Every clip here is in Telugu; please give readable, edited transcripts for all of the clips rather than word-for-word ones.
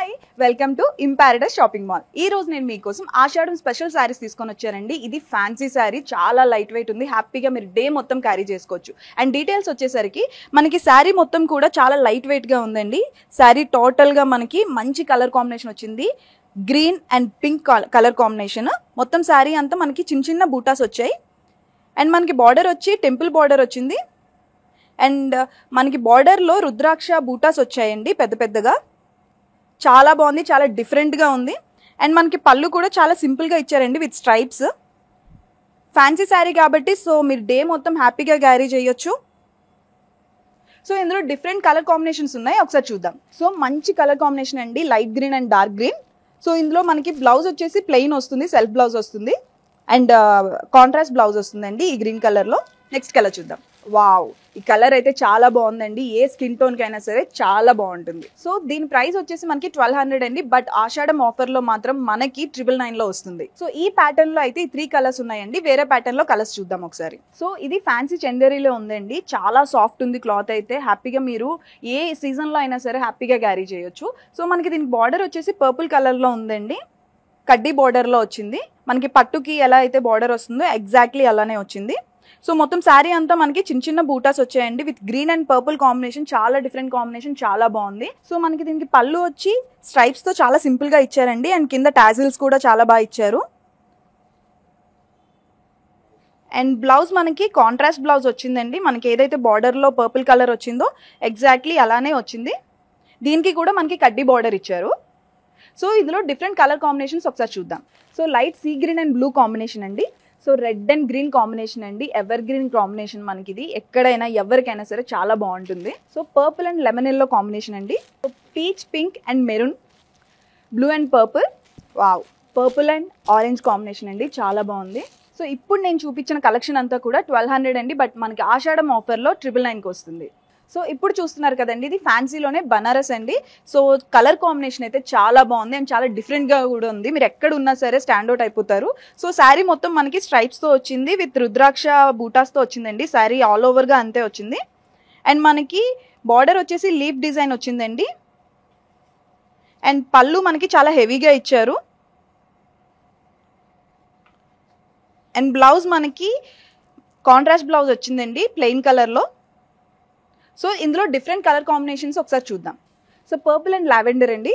Hi welcome to Imparadise shopping mall. ఈ రోజు నేను మీకోసం ఆషాఢం స్పెషల్ శారీస్ తీసుకొని వచ్చానండి. ఇది ఫ్యాన్సీ శారీ, చాలా లైట్ వెయిట్ ఉంది. హ్యాపీగా మీరు డే మొత్తం క్యారీ చేసుకోవచ్చు. అండ్ డీటెయిల్స్ వచ్చేసరికి మనకి శారీ మొత్తం కూడా చాలా లైట్ వెయిట్ గా ఉందండి. శారీ టోటల్ గా మనకి మంచి కలర్ కాంబినేషన్ వచ్చింది. Green and pink colour combination. మొత్తం శారీ అంతా మనకి చిన్న చిన్న బూటాస్ వచ్చాయి. అండ్ మనకి బార్డర్ వచ్చి టెంపుల్ బార్డర్ వచ్చింది. అండ్ మనకి బార్డర్లో రుద్రాక్ష బూటాస్ వచ్చాయండి పెద్ద పెద్దగా. చాలా బాగుంది, చాలా డిఫరెంట్గా ఉంది. అండ్ మనకి పళ్ళు కూడా చాలా సింపుల్గా ఇచ్చారండి విత్ స్ట్రైప్స్. ఫ్యాన్సీ శారీ కాబట్టి సో మీరు డే మొత్తం హ్యాపీగా క్యారీ చేయొచ్చు. సో ఇందులో డిఫరెంట్ కలర్ కాంబినేషన్స్ ఉన్నాయి, ఒకసారి చూద్దాం. సో మంచి కలర్ కాంబినేషన్ అండి, light green and dark green. So ఇందులో మనకి బ్లౌజ్ వచ్చేసి ప్లెయిన్ వస్తుంది, సెల్ఫ్ బ్లౌజ్ వస్తుంది. అండ్ కాంట్రాస్ట్ బ్లౌజ్ వస్తుందండి ఈ గ్రీన్ కలర్లో. నెక్స్ట్ కలర్ చూద్దాం. వావ్, ఈ కలర్ అయితే చాలా బాగుందండి. ఏ స్కిన్ టోన్ కైనా సరే చాలా బాగుంటుంది. సో దీని ప్రైస్ వచ్చేసి మనకి 1200 అండి. బట్ ఆషాఢం ఆఫర్ లో మాత్రం మనకి 999 లో వస్తుంది. సో ఈ ప్యాటర్న్ లో అయితే 3 కలర్స్ ఉన్నాయండి. వేరే ప్యాటర్న్ లో కలర్స్ చూద్దాం ఒకసారి. సో ఇది ఫ్యాన్సీ చందేరీలో ఉందండి. చాలా సాఫ్ట్ ఉంది క్లాత్ అయితే. హ్యాపీగా మీరు ఏ సీజన్ లో అయినా సరే హ్యాపీగా క్యారీ చేయొచ్చు. సో మనకి దీనికి బార్డర్ వచ్చేసి పర్పుల్ కలర్ లో ఉందండి. కడ్డీ బార్డర్ లో వచ్చింది. మనకి పట్టుకి ఎలా అయితే బార్డర్ వస్తుందో ఎగ్జాక్ట్లీ అలానే వచ్చింది. సో మొత్తం శారీ అంతా మనకి చిన్న చిన్న బూటాస్ వచ్చాయండి with green and purple combination. చాలా డిఫరెంట్ కాంబినేషన్, చాలా బాగుంది. సో మనకి దీనికి పళ్ళు వచ్చి స్ట్రైప్స్ తో చాలా సింపుల్ గా ఇచ్చారండి. అండ్ కింద టాజిల్స్ కూడా చాలా బాగా ఇచ్చారు. అండ్ బ్లౌజ్ మనకి కాంట్రాస్ట్ బ్లౌజ్ వచ్చిందండి. మనకి ఏదైతే బార్డర్ లో పర్పుల్ కలర్ వచ్చిందో ఎగ్జాక్ట్లీ అలానే వచ్చింది. దీనికి కూడా మనకి కడ్డీ బార్డర్ ఇచ్చారు. సో ఇందులో డిఫరెంట్ కలర్ కాంబినేషన్స్ ఒకసారి చూద్దాం. So light sea green and blue combination అండి. So red and green combination అండి. ఎవర్ గ్రీన్ కాంబినేషన్ మనకి ఇది ఎక్కడైనా ఎవరికైనా సరే చాలా బాగుంటుంది. So purple and lemon yellow combination అండి. So peach pink and maroon, blue and purple. Wow, purple and orange combination అండి, చాలా బాగుంది. సో ఇప్పుడు నేను చూపించిన కలెక్షన్ అంతా కూడా 1200 అండి. బట్ మనకి ఆషాఢం ఆఫర్లో 999కి వస్తుంది. సో ఇప్పుడు చూస్తున్నారు కదండి, ఇది ఫ్యాన్సీలోనే బనారస్ అండి. సో కలర్ కాంబినేషన్ అయితే చాలా బాగుంది అండ్ చాలా డిఫరెంట్గా కూడా ఉంది. మీరు ఎక్కడ ఉన్నా సరే స్టాండ్ అవుట్ అయిపోతారు. సో శారీ మొత్తం మనకి స్ట్రైప్స్తో వచ్చింది విత్ రుద్రాక్ష బూటాస్తో వచ్చిందండి. శారీ ఆల్ ఓవర్గా అంతే వచ్చింది. అండ్ మనకి బార్డర్ వచ్చేసి లీఫ్ డిజైన్ వచ్చిందండి. అండ్ పళ్ళు మనకి చాలా హెవీగా ఇచ్చారు. అండ్ బ్లౌజ్ మనకి కాంట్రాస్ట్ బ్లౌజ్ వచ్చిందండి ప్లెయిన్ కలర్లో. సో ఇందులో డిఫరెంట్ కలర్ కాంబినేషన్స్ ఒకసారి చూద్దాం. సో పర్పుల్ అండ్ లావెండర్ అండి,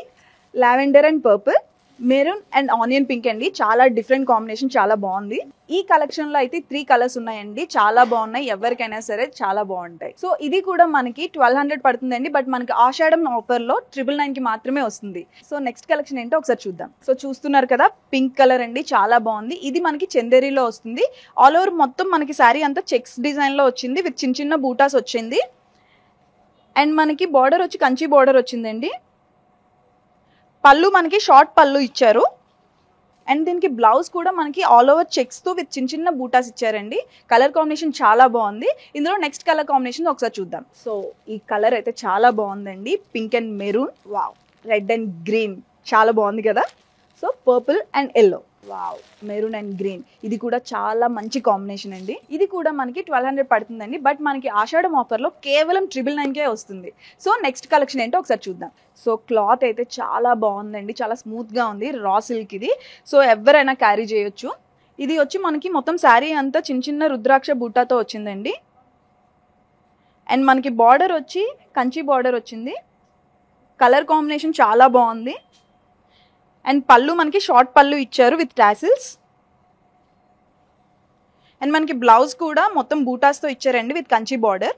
lavender and purple, maroon and onion pink అండి. చాలా డిఫరెంట్ కాంబినేషన్, చాలా బాగుంది. ఈ కలెక్షన్లో అయితే 3 కలర్స్ ఉన్నాయండి, చాలా బాగున్నాయి. ఎవరికైనా సరే చాలా బాగుంటాయి. సో ఇది కూడా మనకి 1200 పడుతుందండి. బట్ మనకి ఆషాఢం ఆఫర్లో 999కి మాత్రమే వస్తుంది. సో నెక్స్ట్ కలెక్షన్ ఏంటో ఒకసారి చూద్దాం. సో చూస్తున్నారు కదా, పింక్ కలర్ అండి, చాలా బాగుంది. ఇది మనకి చందేరీలో వస్తుంది. ఆల్ ఓవర్ మొత్తం మనకి శారీ అంతా చెక్స్ డిజైన్లో వచ్చింది విత్ చిన్న చిన్న బూటాస్ వచ్చింది. అండ్ మనకి బార్డర్ వచ్చి కంచి బార్డర్ వచ్చిందండి. పళ్ళు మనకి షార్ట్ పళ్ళు ఇచ్చారు. అండ్ దీనికి బ్లౌజ్ కూడా మనకి ఆల్ ఓవర్ చెక్స్తో విత్ చిన్న చిన్న బూటాస్ ఇచ్చారండి. కలర్ కాంబినేషన్ చాలా బాగుంది. ఇందులో నెక్స్ట్ కలర్ కాంబినేషన్ ఒకసారి చూద్దాం. సో ఈ కలర్ అయితే చాలా బాగుందండి, pink and maroon. Wow, red and green, చాలా బాగుంది కదా. So purple and yellow, wow, maroon and green, ఇది కూడా చాలా మంచి కాంబినేషన్ అండి. ఇది కూడా మనకి 1200 పడుతుందండి. బట్ మనకి ఆషాఢం ఆఫర్లో కేవలం 999కే వస్తుంది. సో నెక్స్ట్ కలెక్షన్ ఏంటో ఒకసారి చూద్దాం. సో క్లాత్ అయితే చాలా బాగుందండి, చాలా స్మూత్గా ఉంది. రా సిల్క్ ఇది. సో ఎవరైనా క్యారీ చేయొచ్చు. ఇది వచ్చి మనకి మొత్తం శారీ అంతా చిన్న చిన్న రుద్రాక్ష బూటాతో వచ్చిందండి. అండ్ మనకి బార్డర్ వచ్చి కంచి బార్డర్ వచ్చింది. కలర్ కాంబినేషన్ చాలా బాగుంది. అండ్ పళ్ళు మనకి షార్ట్ పళ్ళు ఇచ్చారు విత్ టాసిల్స్. అండ్ మనకి బ్లౌజ్ కూడా మొత్తం బూటాస్తో ఇచ్చారండి విత్ కంచి బార్డర్.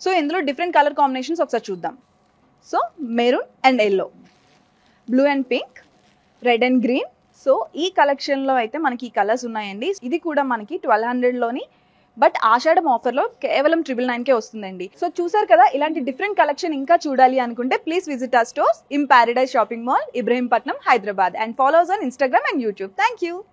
సో ఇందులో డిఫరెంట్ కలర్ కాంబినేషన్స్ ఒకసారి చూద్దాం. So maroon and yellow, blue and pink, red and green. So ఈ కలెక్షన్లో అయితే మనకి ఈ కలర్స్ ఉన్నాయండి. ఇది కూడా మనకి 1200లోని. బట్ ఆషాఢం ఆఫర్లో కేవలం 999కే వస్తుందండి. సో చూసారు కదా, ఇలాంటి డిఫరెంట్ కలెక్షన్ ఇంకా చూడాలి అనుకుంటే please visit our stores Imparadise shopping mall, Ibrahimpatnam, Hyderabad. And follow us on Instagram and YouTube. Thank you.